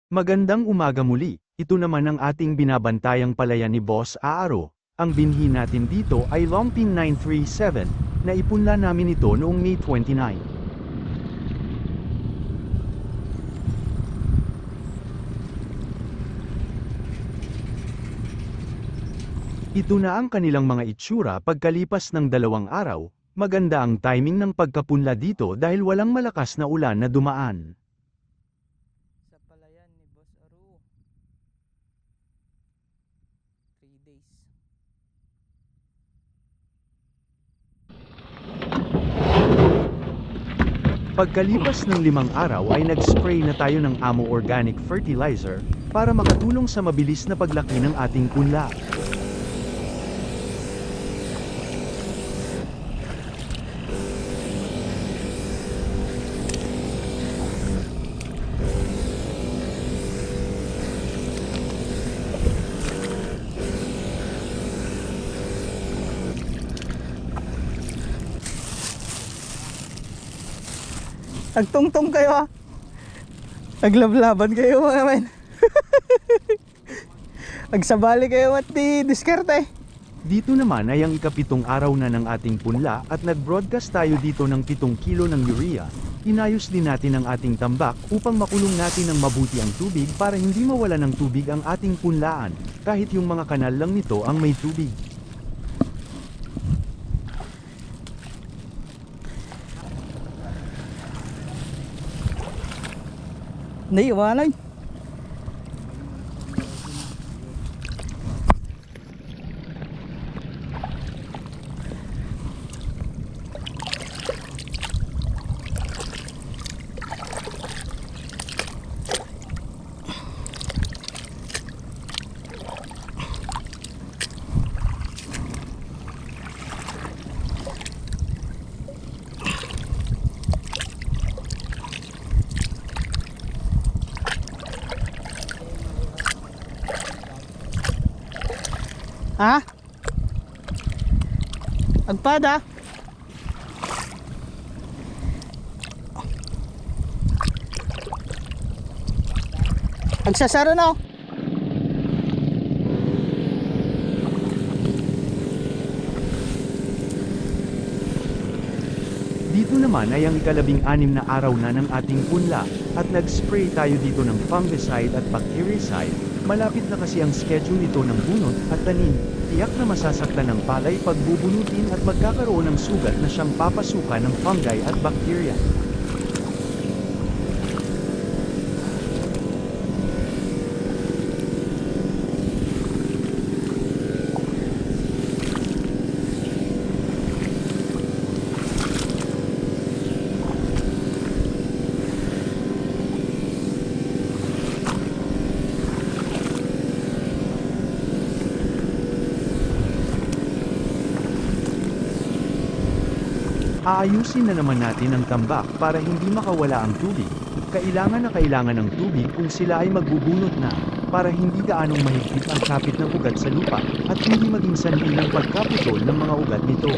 Magandang umaga muli, ito naman ang ating binabantayang palayan ni Boss Aaro. Ang binhi natin dito ay Lomping 937, na ipunla namin ito noong May 29. Ito na ang kanilang mga itsura pagkalipas ng 2 araw, maganda ang timing ng pagkapunla dito dahil walang malakas na ulan na dumaan. Sa palayan ni Boss Aru. 3 days. Pagkalipas ng 5 araw ay nag-spray na tayo ng Amo Organic Fertilizer, para makatulong sa mabilis na paglaki ng ating punla. Nagtungtong kayo ah. Naglablaban kayo mga men. Nagsabali kayo at di diskarte. Dito naman ay ang ika-7 araw na ng ating punla at nag-broadcast tayo dito ng 7 kilo ng urea. Inayos din natin ang ating tambak upang makulong natin ng mabuti ang tubig para hindi mawala ng tubig ang ating punlaan, kahit yung mga kanal lang nito ang may tubig. Naiwanan. Ha? Agpada? Agsasara na oh. Dito naman ay ang ika-16 na araw na ng ating punla, at nag-spray tayo dito ng fungicide at bactericide. Malapit na kasi ang schedule nito ng bunot at tanim. Tiyak na masasaktan ng palay pag bubunutin at magkakaroon ng sugat na siyang papasukan ng fungi at bacteria. Aayusin na naman natin ang tambak para hindi makawala ang tubig. Kailangan ng tubig kung sila ay magbubunot na, para hindi gaanong mahigpit ang kapit ng ugat sa lupa, at hindi maging sanhi ng pagkaputol ng mga ugat nito.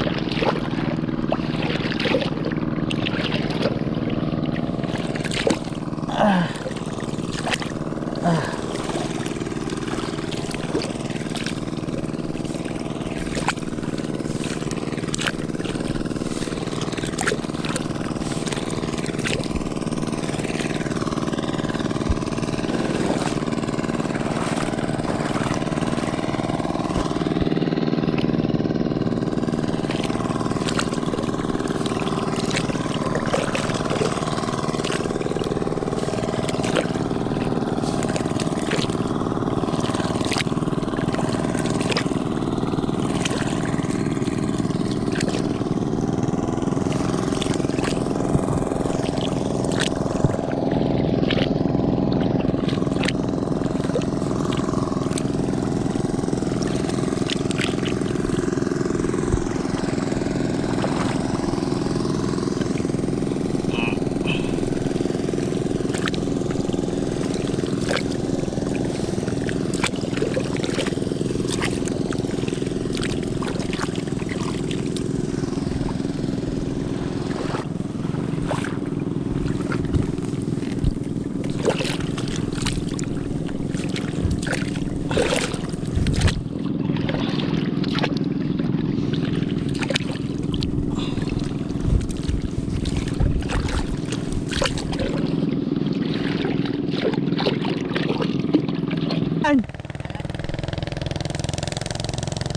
aldawan.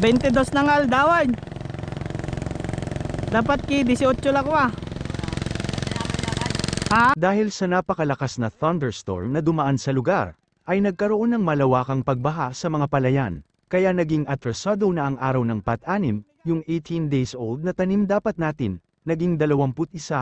22 ng aldawan. Dapat ki 18 lang ko ah. Ha? Dahil sa napakalakas na thunderstorm na dumaan sa lugar, ay nagkaroon ng malawakang pagbaha sa mga palayan, kaya naging atrasado na ang araw ng pat-anim, yung 18 days old na tanim dapat natin, naging 21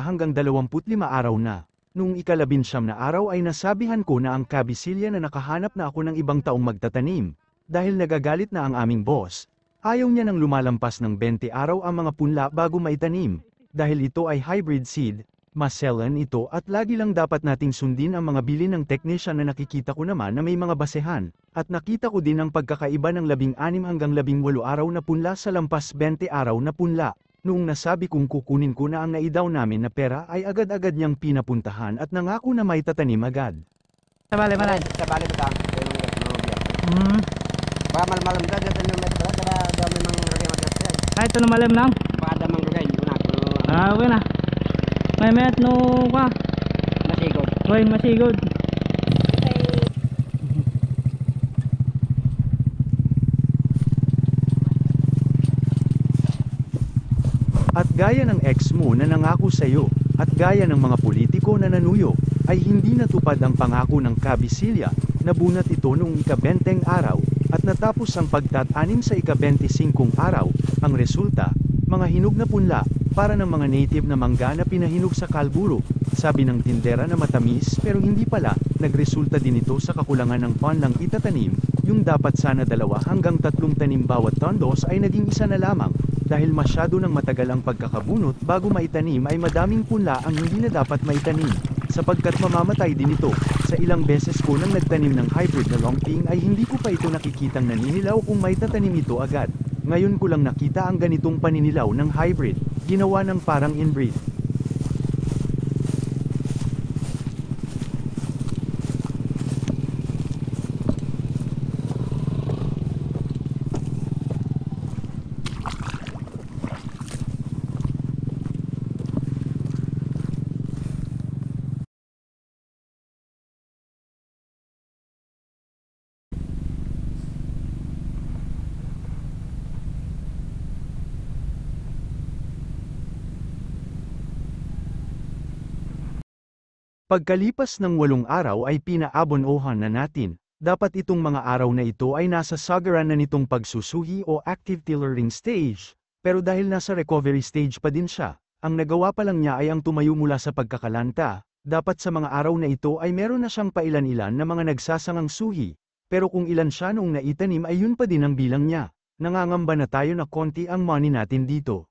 hanggang 25 araw na. Nung ika-19 na araw ay nasabihan ko na ang kabisilya na nakahanap na ako ng ibang taong magtatanim, dahil nagagalit na ang aming boss. Ayaw niya nang lumalampas ng 20 araw ang mga punla bago maitanim, dahil ito ay hybrid seed. Maselan ito at lagi lang dapat nating sundin ang mga bilin ng technician na nakikita ko naman na may mga basehan, at nakita ko din ang pagkakaiba ng 16 hanggang 18 araw na punla sa lampas 20 araw na punla. Noong nasabi kong kukunin ko na ang naidaw namin na pera ay agad-agad niyang pinapuntahan at nangako na may tatanim agad. Sabali malay. Sabali ba ka? Baka malam-malam ka dito ng metro para dami mang rugay madrasyan. Ay ito na malam lang. Baka damang rugay una ko. Okay na. May met no ka. Masigod. Hoy masigod. At gaya ng ex mo na nangako sa iyo, at gaya ng mga politiko na nanuyo, ay hindi natupad ang pangako ng kabisilya, nabunat ito noong ika-20 araw, at natapos ang pagtatanim sa ika-25 araw. Ang resulta, mga hinog na punla, para ng mga native na mangga na pinahinog sa kalburo. Sabi ng tindera na matamis pero hindi pala, nagresulta din ito sa kakulangan ng panlang itatanim, yung dapat sana 2 hanggang 3 tanim bawat tondos ay naging 1 na lamang. Dahil masyado ng matagal ang pagkakabunot bago maitanim ay madaming punla ang hindi na dapat maitanim, sapagkat mamamatay din ito. Sa ilang beses ko nang nagtanim ng hybrid na longping ay hindi ko pa ito nakikitang naninilaw kung maitatanim ito agad. Ngayon ko lang nakita ang ganitong paninilaw ng hybrid, ginawa ng parang inbreed. Pagkalipas ng 8 araw ay pinaabonohan na natin. Dapat itong mga araw na ito ay nasa sagaran na nitong pagsusuhi o active tillering stage, pero dahil nasa recovery stage pa din siya, ang nagawa pa lang niya ay ang tumayo mula sa pagkakalanta. Dapat sa mga araw na ito ay meron na siyang pailan-ilan na mga nagsasangang suhi, pero kung ilan siya noong naitanim ay yun pa din ang bilang niya. Nangangamba na tayo na konti ang money natin dito.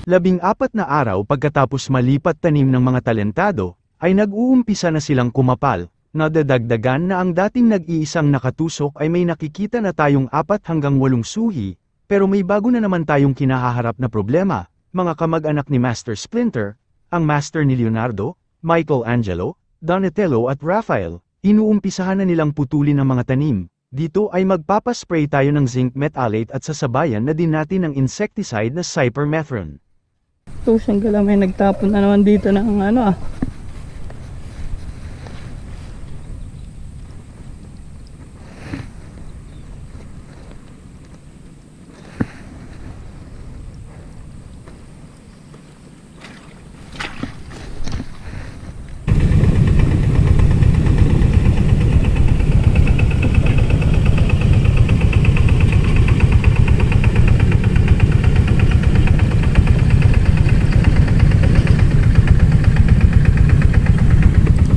Labing-4 na araw pagkatapos malipat tanim ng mga talentado, ay nag-uumpisa na silang kumapal. Nadadagdagan na ang dating nag-iisang nakatusok ay may nakikita na tayong 4 hanggang 8 suhi, pero may bago na naman tayong kinahaharap na problema, mga kamag-anak ni Master Splinter, ang Master ni Leonardo, Michelangelo, Donatello at Raphael. Inuumpisahan na nilang putulin ang mga tanim. Dito ay magpapaspray tayo ng zinc metallate at sasabayan na din natin ng insecticide na cypermethrin. Ito siyang gala, may nagtapon na naman dito ng ano ah.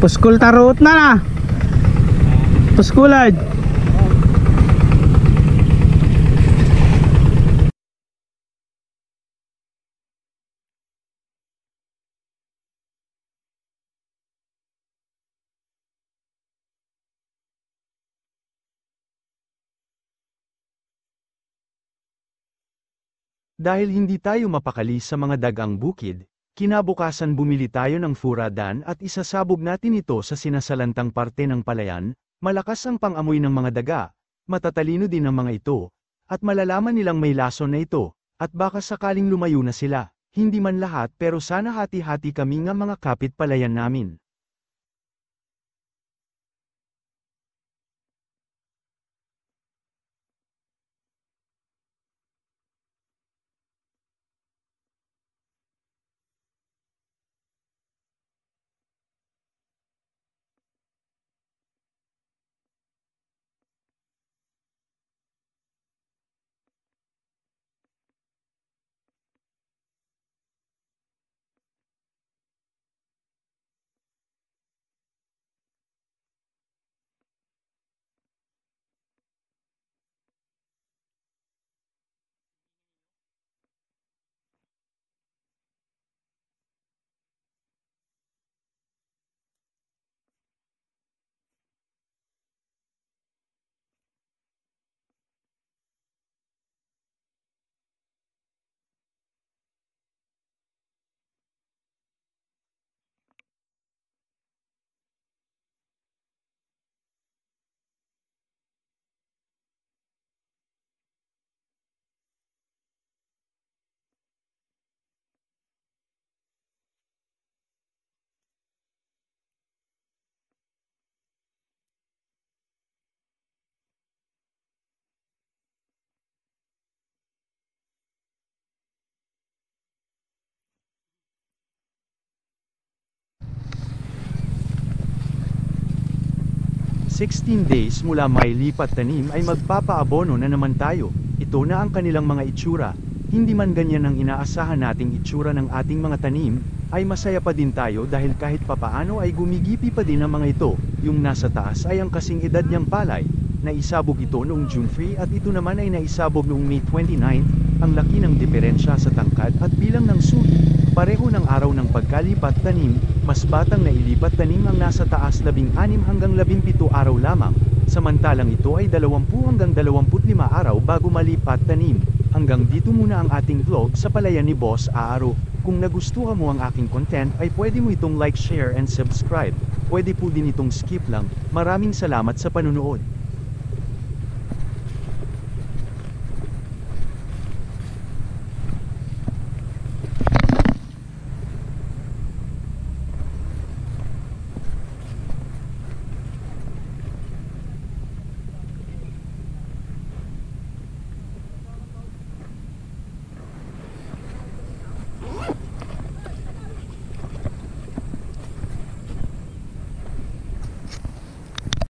Puskul tarot na. Puskulad. Dahil hindi tayo mapakali sa mga dagang bukid, Kinabukasan bumili tayo ng furadan at isasabog natin ito sa sinasalantang parte ng palayan, malakas ang pangamoy ng mga daga, matatalino din ang mga ito, at malalaman nilang may lason na ito, at baka sakaling lumayo na sila, hindi man lahat pero sana hati-hati kami nga mga kapit palayan namin. "16 days mula may lipat tanim ay magpapaabono na naman tayo, ito na ang kanilang mga itsura, hindi man ganyan ang inaasahan nating itsura ng ating mga tanim, ay masaya pa din tayo dahil kahit papaano ay gumigipi pa din ang mga ito, yung nasa taas ay ang kasing edad niyang palay, naisabog ito noong June 3 at ito naman ay naisabog noong May 29, ang laki ng diferensya sa tangkad at bilang ng suri, pareho ng araw ng pagkalipat tanim, mas batang nailipat tanim ang nasa taas 16 hanggang 17 araw lamang, samantalang ito ay 20 hanggang 25 araw bago malipat tanim. Hanggang dito muna ang ating vlog sa palayan ni Boss Aaro. Kung nagustuhan mo ang aking content ay pwede mo itong like, share and subscribe. Pwede po din itong skip lang. Maraming salamat sa panunood.